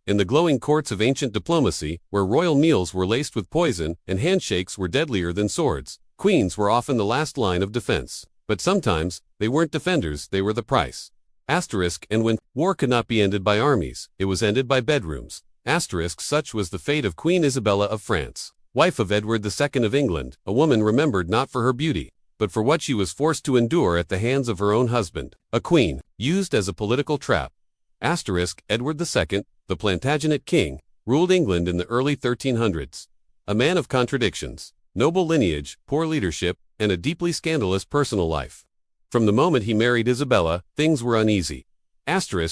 In the glowing courts of ancient diplomacy, where royal meals were laced with poison and handshakes were deadlier than swords, queens were often the last line of defense. But sometimes, they weren't defenders, they were the price. And when war could not be ended by armies, it was ended by bedrooms. Such was the fate of Queen Isabella of France, wife of Edward II of England, a woman remembered not for her beauty, but for what she was forced to endure at the hands of her own husband, a queen, used as a political trap. Edward II, the Plantagenet king, ruled England in the early 1300s. A man of contradictions, noble lineage, poor leadership, and a deeply scandalous personal life. From the moment he married Isabella, things were uneasy.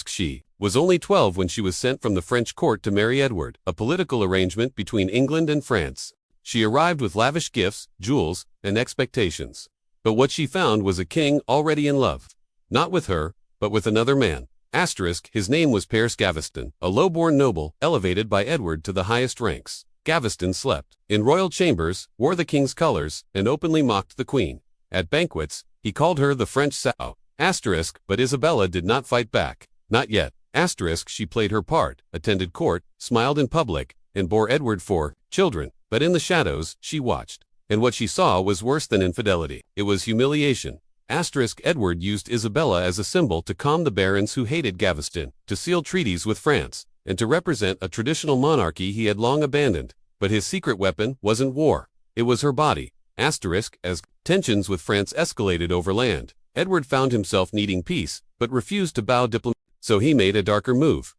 She was only 12 when she was sent from the French court to marry Edward, a political arrangement between England and France. She arrived with lavish gifts, jewels, and expectations. But what she found was a king already in love. Not with her, but with another man. His name was Père Gaveston, a low-born noble, elevated by Edward to the highest ranks. Gaveston slept in royal chambers, wore the king's colors, and openly mocked the queen. At banquets, he called her the French sow. But Isabella did not fight back. Not yet. She played her part, attended court, smiled in public, and bore Edward for children. But in the shadows, she watched. And what she saw was worse than infidelity. It was humiliation. Edward used Isabella as a symbol to calm the barons who hated Gaveston, to seal treaties with France, and to represent a traditional monarchy he had long abandoned. But his secret weapon wasn't war. It was her body. As tensions with France escalated over land, Edward found himself needing peace, but refused to bow diplomatically. So he made a darker move.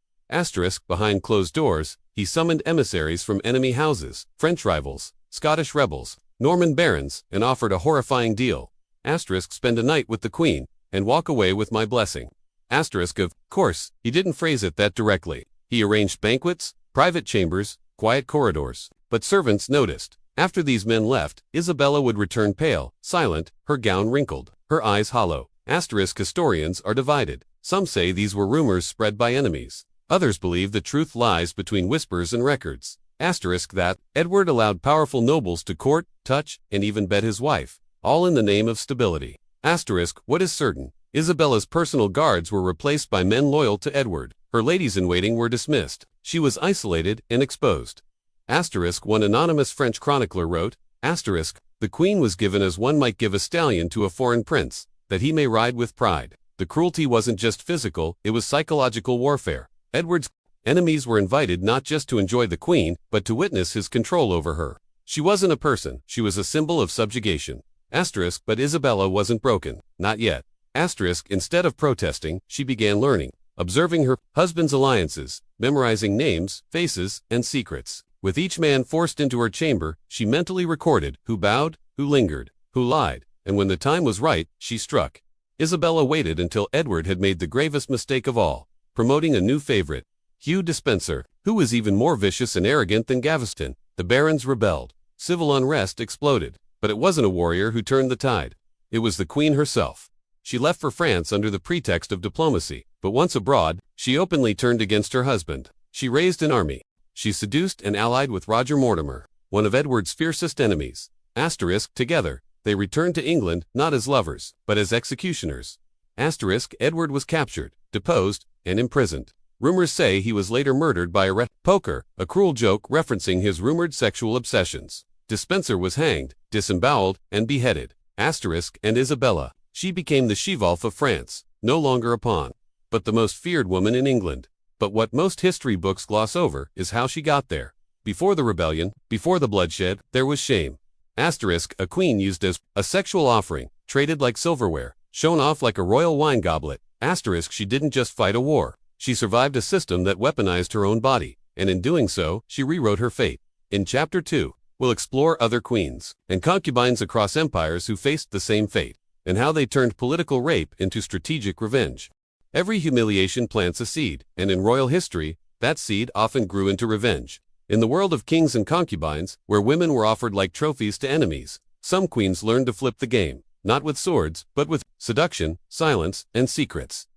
Behind closed doors, he summoned emissaries from enemy houses, French rivals, Scottish rebels, Norman barons, and offered a horrifying deal. Spend a night with the queen, and walk away with my blessing. Of course, he didn't phrase it that directly. He arranged banquets, private chambers, quiet corridors. But servants noticed. After these men left, Isabella would return pale, silent, her gown wrinkled, her eyes hollow. Historians are divided. Some say these were rumors spread by enemies. Others believe the truth lies between whispers and records. That Edward allowed powerful nobles to court, touch, and even bed his wife, all in the name of stability. What is certain? Isabella's personal guards were replaced by men loyal to Edward. Her ladies-in-waiting were dismissed. She was isolated and exposed. One anonymous French chronicler wrote, the queen was given as one might give a stallion to a foreign prince, that he may ride with pride. The cruelty wasn't just physical, it was psychological warfare. Edward's enemies were invited not just to enjoy the queen, but to witness his control over her. She wasn't a person, she was a symbol of subjugation. But Isabella wasn't broken, not yet. Instead of protesting, she began learning, observing her husband's alliances, memorizing names, faces, and secrets. With each man forced into her chamber, she mentally recorded who bowed, who lingered, who lied, and when the time was right, she struck. Isabella waited until Edward had made the gravest mistake of all, promoting a new favorite, Hugh Despenser, who was even more vicious and arrogant than Gaveston. The barons rebelled. Civil unrest exploded. But it wasn't a warrior who turned the tide. It was the queen herself. She left for France under the pretext of diplomacy, but once abroad, she openly turned against her husband. She raised an army. She seduced and allied with Roger Mortimer, one of Edward's fiercest enemies. Together, they returned to England not as lovers, but as executioners. Edward was captured, deposed, and imprisoned. Rumors say he was later murdered by a poker, a cruel joke referencing his rumored sexual obsessions. Despenser was hanged, disemboweled, and beheaded. And Isabella. She became the she-wolf of France, no longer a pawn, but the most feared woman in England. But what most history books gloss over is how she got there. Before the rebellion, before the bloodshed, there was shame. A queen used as a sexual offering, traded like silverware, shown off like a royal wine goblet. She didn't just fight a war. She survived a system that weaponized her own body, and in doing so, she rewrote her fate. In Chapter 2, we'll explore other queens and concubines across empires who faced the same fate, and how they turned political rape into strategic revenge. Every humiliation plants a seed, and in royal history, that seed often grew into revenge. In the world of kings and concubines, where women were offered like trophies to enemies, some queens learned to flip the game, not with swords, but with seduction, silence, and secrets.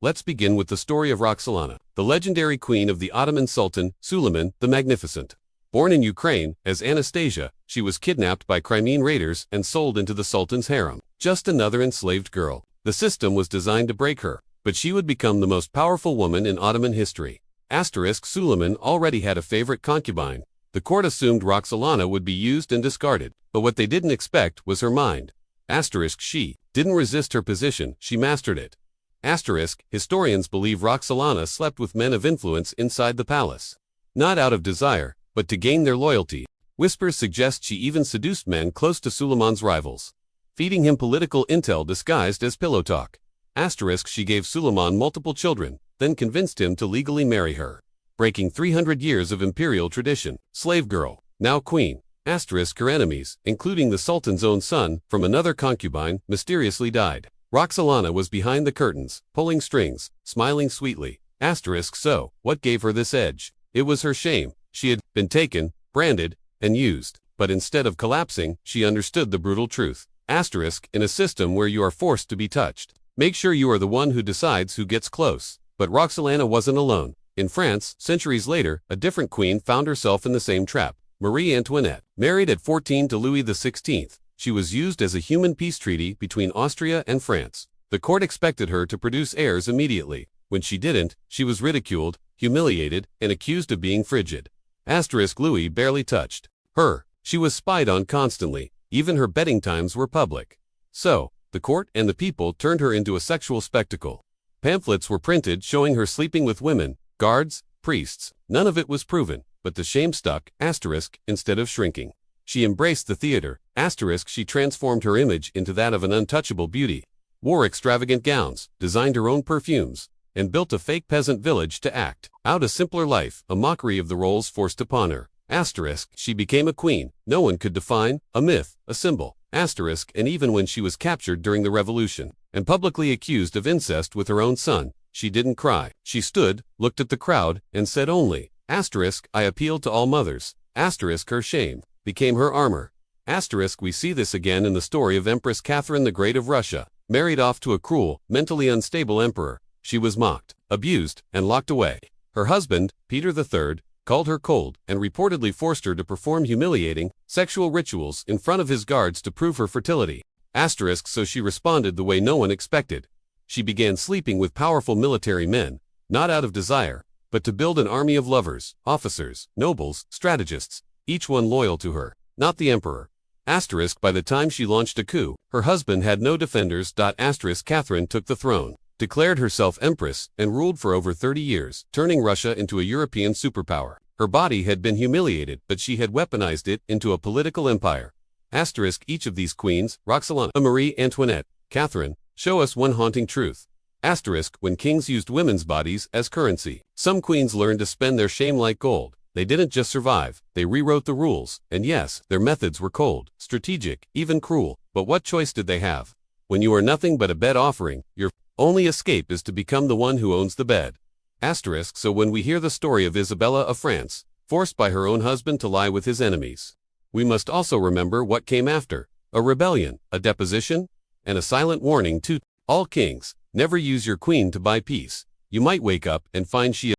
Let's begin with the story of Roxolana, the legendary queen of the Ottoman Sultan, Suleiman the Magnificent. Born in Ukraine as Anastasia, she was kidnapped by Crimean raiders and sold into the Sultan's harem. Just another enslaved girl. The system was designed to break her, but she would become the most powerful woman in Ottoman history. Asterisk Suleiman already had a favorite concubine. The court assumed Roxolana would be used and discarded, but what they didn't expect was her mind. Asterisk She didn't resist her position, she mastered it. Asterisk Historians believe Roxolana slept with men of influence inside the palace. Not out of desire, but to gain their loyalty. Whispers suggest she even seduced men close to Suleiman's rivals, feeding him political intel disguised as pillow talk. Asterisk She gave Suleiman multiple children, then convinced him to legally marry her, breaking 300 years of imperial tradition. Slave girl, now queen. Asterisk Her enemies, including the Sultan's own son, from another concubine, mysteriously died. Roxolana was behind the curtains, pulling strings, smiling sweetly. Asterisk So, what gave her this edge? It was her shame. She had been taken, branded, and used. But instead of collapsing, she understood the brutal truth. Asterisk In a system where you are forced to be touched, make sure you are the one who decides who gets close. But Roxolana wasn't alone. In France, centuries later, a different queen found herself in the same trap. Marie Antoinette, married at 14 to Louis XVI, she was used as a human peace treaty between Austria and France. The court expected her to produce heirs immediately. When she didn't, she was ridiculed, humiliated, and accused of being frigid. Asterisk Louis barely touched her. She was spied on constantly. Even her bedding times were public. So, the court and the people turned her into a sexual spectacle. Pamphlets were printed showing her sleeping with women, guards, priests. None of it was proven, but the shame stuck. Asterisk Instead of shrinking, she embraced the theater. Asterisk She transformed her image into that of an untouchable beauty, wore extravagant gowns, designed her own perfumes, and built a fake peasant village to act out a simpler life, a mockery of the roles forced upon her. Asterisk She became a queen no one could define, a myth, a symbol. Asterisk And even when she was captured during the revolution, and publicly accused of incest with her own son, she didn't cry. She stood, looked at the crowd, and said only, Asterisk I appeal to all mothers. Asterisk Her shame became her armor. Asterisk We see this again in the story of Empress Catherine the Great of Russia, married off to a cruel, mentally unstable emperor. She was mocked, abused, and locked away. Her husband, Peter III, called her cold, and reportedly forced her to perform humiliating, sexual rituals in front of his guards to prove her fertility. Asterisk So she responded the way no one expected. She began sleeping with powerful military men, not out of desire, but to build an army of lovers, officers, nobles, strategists, each one loyal to her, not the emperor. Asterisk By the time she launched a coup, her husband had no defenders. Asterisk Catherine took the throne, declared herself empress, and ruled for over 30 years, turning Russia into a European superpower. Her body had been humiliated, but she had weaponized it into a political empire. Asterisk Each of these queens, Roxolana, Marie Antoinette, Catherine, show us one haunting truth. Asterisk When kings used women's bodies as currency, some queens learned to spend their shame like gold. They didn't just survive, they rewrote the rules, and yes, their methods were cold, strategic, even cruel, but what choice did they have? When you are nothing but a bed offering, your only escape is to become the one who owns the bed. Asterisk So when we hear the story of Isabella of France, forced by her own husband to lie with his enemies, we must also remember what came after: a rebellion, a deposition, and a silent warning to all kings: never use your queen to buy peace. You might wake up and find she